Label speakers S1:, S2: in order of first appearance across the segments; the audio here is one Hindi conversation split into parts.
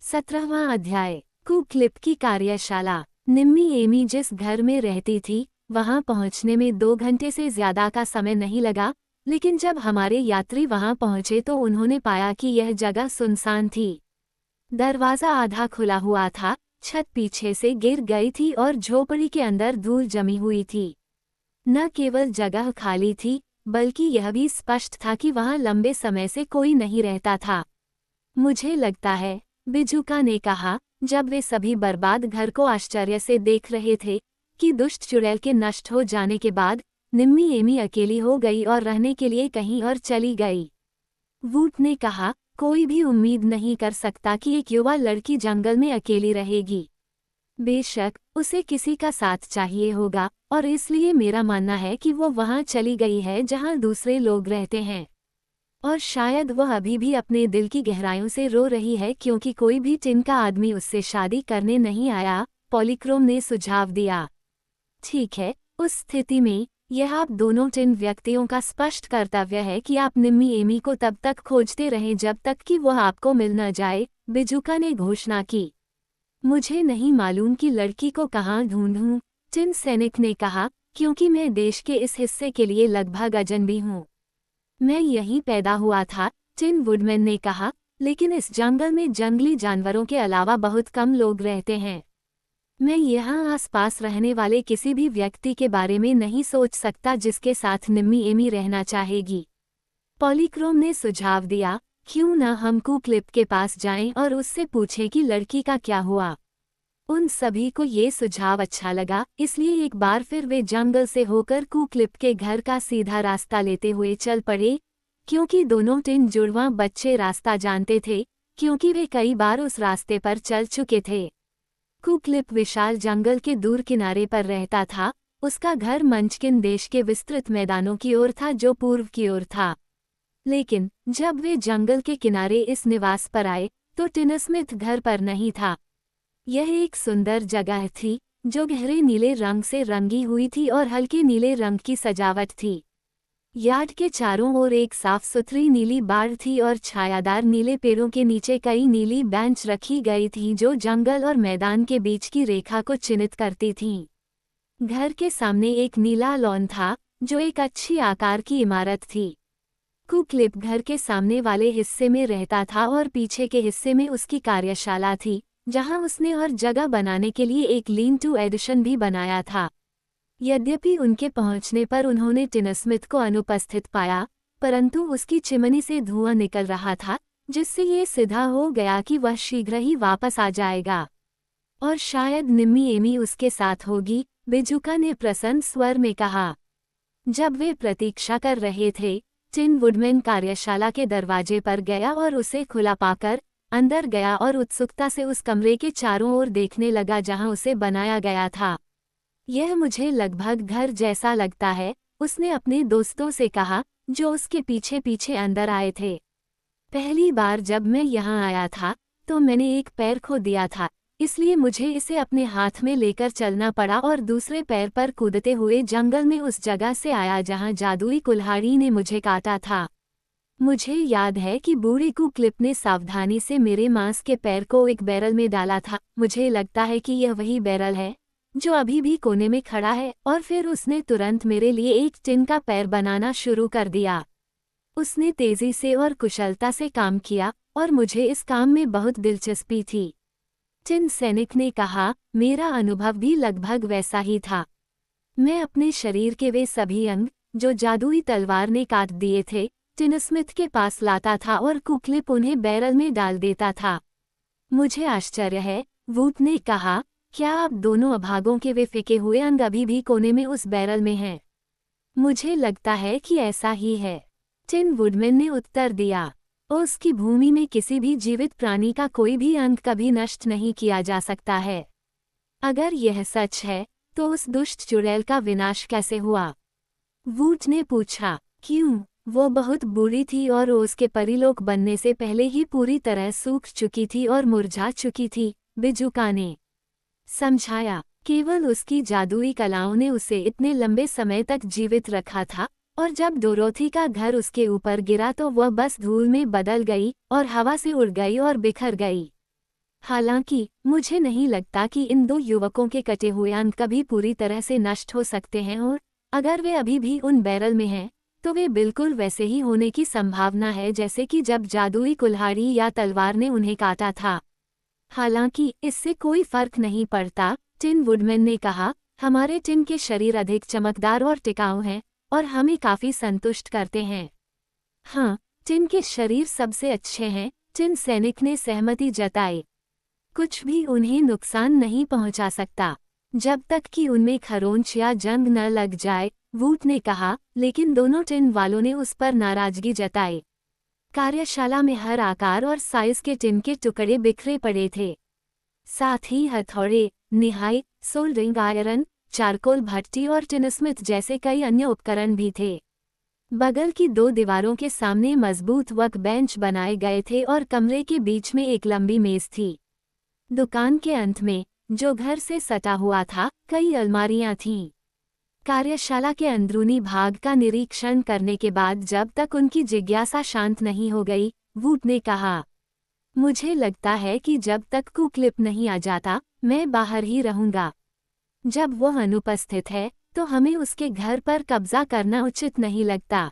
S1: 17वां अध्याय। कुक्लिप की कार्यशाला। निम्मी एमी जिस घर में रहती थी वहां पहुंचने में 2 घंटे से ज्यादा का समय नहीं लगा, लेकिन जब हमारे यात्री वहां पहुंचे तो उन्होंने पाया कि यह जगह सुनसान थी। दरवाजा आधा खुला हुआ था, छत पीछे से गिर गई थी और झोपड़ी के अंदर धूल जमी हुई थी। न केवल जगह खाली थी, बल्कि यह भी स्पष्ट था कि वहां लंबे समय से कोई नहीं रहता था। मुझे लगता है, बिजुका ने कहा, जब वे सभी बर्बाद घर को आश्चर्य से देख रहे थे, कि दुष्ट चुड़ैल के नष्ट हो जाने के बाद निम्मी एमी अकेली हो गई और रहने के लिए कहीं और चली गई। वूट ने कहा, कोई भी उम्मीद नहीं कर सकता कि एक युवा लड़की जंगल में अकेली रहेगी। बेशक उसे किसी का साथ चाहिए होगा, और इसलिए मेरा मानना है कि वो वहां चली गई है जहां दूसरे लोग रहते हैं। और शायद वह अभी भी अपने दिल की गहराइयों से रो रही है क्योंकि कोई भी टिन का आदमी उससे शादी करने नहीं आया, पॉलीक्रोम ने सुझाव दिया। ठीक है, उस स्थिति में यह आप दोनों टिन व्यक्तियों का स्पष्ट कर्तव्य है कि आप निम्मी एमी को तब तक खोजते रहें जब तक कि वह आपको मिल न जाए, बिजुका ने घोषणा की। मुझे नहीं मालूम कि लड़की को कहाँ ढूंढूं, टिन सैनिक ने कहा, क्योंकि मैं देश के इस हिस्से के लिए लगभग अजनबी हूँ। मैं यहीं पैदा हुआ था, टिन वुडमैन ने कहा, लेकिन इस जंगल में जंगली जानवरों के अलावा बहुत कम लोग रहते हैं। मैं यहाँ आसपास रहने वाले किसी भी व्यक्ति के बारे में नहीं सोच सकता जिसके साथ निम्मी एमी रहना चाहेगी। पॉलीक्रोम ने सुझाव दिया, क्यों न हम कुक्लिप के पास जाएं और उससे पूछें कि लड़की का क्या हुआ। उन सभी को ये सुझाव अच्छा लगा, इसलिए एक बार फिर वे जंगल से होकर कुक्लिप के घर का सीधा रास्ता लेते हुए चल पड़े, क्योंकि दोनों टिन जुड़वां बच्चे रास्ता जानते थे, क्योंकि वे कई बार उस रास्ते पर चल चुके थे। कुक्लिप विशाल जंगल के दूर किनारे पर रहता था, उसका घर मंचकिन देश के विस्तृत मैदानों की ओर था जो पूर्व की ओर था। लेकिन जब वे जंगल के किनारे इस निवास पर आए तो टिनस्मिथ घर पर नहीं था। यह एक सुंदर जगह थी, जो गहरे नीले रंग से रंगी हुई थी और हल्के नीले रंग की सजावट थी। यार्ड के चारों ओर एक साफ सुथरी नीली बाड़ थी और छायादार नीले पेड़ों के नीचे कई नीली बेंच रखी गई थी जो जंगल और मैदान के बीच की रेखा को चिन्हित करती थीं। घर के सामने एक नीला लॉन था, जो एक अच्छी आकार की इमारत थी। कुक्लिप घर के सामने वाले हिस्से में रहता था और पीछे के हिस्से में उसकी कार्यशाला थी, जहां उसने और जगह बनाने के लिए एक लीन टू एडिशन भी बनाया था। यद्यपि उनके पहुंचने पर उन्होंने टिनस्मिथ को अनुपस्थित पाया, परंतु उसकी चिमनी से धुआं निकल रहा था, जिससे ये सिद्ध हो गया कि वह शीघ्र ही वापस आ जाएगा। और शायद निम्मी एमी उसके साथ होगी, बिजुका ने प्रसन्न स्वर में कहा। जब वे प्रतीक्षा कर रहे थे, टिन वुडमैन कार्यशाला के दरवाजे पर गया और उसे खुला पाकर अंदर गया और उत्सुकता से उस कमरे के चारों ओर देखने लगा जहां उसे बनाया गया था। यह मुझे लगभग घर जैसा लगता है, उसने अपने दोस्तों से कहा, जो उसके पीछे पीछे अंदर आए थे। पहली बार जब मैं यहाँ आया था तो मैंने एक पैर खो दिया था, इसलिए मुझे इसे अपने हाथ में लेकर चलना पड़ा और दूसरे पैर पर कूदते हुए जंगल में उस जगह से आया जहाँ जादुई कुल्हाड़ी ने मुझे काटा था। मुझे याद है कि बूढ़ी कुक्लिप ने सावधानी से मेरे मांस के पैर को एक बैरल में डाला था। मुझे लगता है कि यह वही बैरल है जो अभी भी कोने में खड़ा है, और फिर उसने तुरंत मेरे लिए एक टिन का पैर बनाना शुरू कर दिया। उसने तेजी से और कुशलता से काम किया और मुझे इस काम में बहुत दिलचस्पी थी। टिन सैनिक ने कहा, मेरा अनुभव भी लगभग वैसा ही था। मैं अपने शरीर के वे सभी अंग जो जादुई तलवार ने काट दिए थे टिनस्मिथ के पास लाता था और कुक्लिप उन्हें बैरल में डाल देता था। मुझे आश्चर्य है, वूट ने कहा, क्या आप दोनों अभागों के वे फेंके हुए अंग अभी भी कोने में उस बैरल में हैं? मुझे लगता है कि ऐसा ही है, टिन वुडमैन ने उत्तर दिया। उसकी भूमि में किसी भी जीवित प्राणी का कोई भी अंग कभी नष्ट नहीं किया जा सकता है। अगर यह सच है, तो उस दुष्ट चुड़ैल का विनाश कैसे हुआ? वूट ने पूछा। क्यों? वो बहुत बूढ़ी थी और उसके परिलोक बनने से पहले ही पूरी तरह सूख चुकी थी और मुरझा चुकी थी, बिजुका ने समझाया। केवल उसकी जादुई कलाओं ने उसे इतने लंबे समय तक जीवित रखा था, और जब डोरोथी का घर उसके ऊपर गिरा तो वह बस धूल में बदल गई और हवा से उड़ गई और बिखर गई। हालांकि मुझे नहीं लगता कि इन दो युवकों के कटे हुए अंग कभी पूरी तरह से नष्ट हो सकते हैं, और अगर वे अभी भी उन बैरल में हैं तो वे बिल्कुल वैसे ही होने की संभावना है जैसे कि जब जादुई कुल्हाड़ी या तलवार ने उन्हें काटा था। हालांकि इससे कोई फर्क नहीं पड़ता, टिन वुडमैन ने कहा। हमारे टिन के शरीर अधिक चमकदार और टिकाऊ हैं और हमें काफी संतुष्ट करते हैं। हाँ, टिन के शरीर सबसे अच्छे हैं, टिन सैनिक ने सहमति जताई। कुछ भी उन्हें नुकसान नहीं पहुंचा सकता जब तक कि उनमें खरोंच या जंग न लग जाए, वूट ने कहा। लेकिन दोनों टिन वालों ने उस पर नाराजगी जताई। कार्यशाला में हर आकार और साइज के टिन के टुकड़े बिखरे पड़े थे। साथ ही हथौड़े, निहाई, सोल्डरिंग आयरन, चारकोल भट्टी और टिनस्मिथ जैसे कई अन्य उपकरण भी थे। बगल की दो दीवारों के सामने मजबूत वर्क बेंच बनाए गए थे और कमरे के बीच में एक लंबी मेज थी। दुकान के अंत में, जो घर से सटा हुआ था, कई अलमारियां थीं। कार्यशाला के अंदरूनी भाग का निरीक्षण करने के बाद जब तक उनकी जिज्ञासा शांत नहीं हो गई, वूट ने कहा, मुझे लगता है कि जब तक कुक्लिप नहीं आ जाता, मैं बाहर ही रहूंगा। जब वह अनुपस्थित है तो हमें उसके घर पर कब्जा करना उचित नहीं लगता।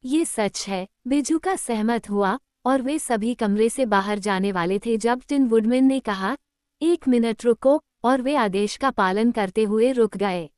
S1: ये सच है, बिजुका सहमत हुआ और वे सभी कमरे से बाहर जाने वाले थे जब टिन वुडमैन ने कहा, 1 मिनट रुको, और वे आदेश का पालन करते हुए रुक गए।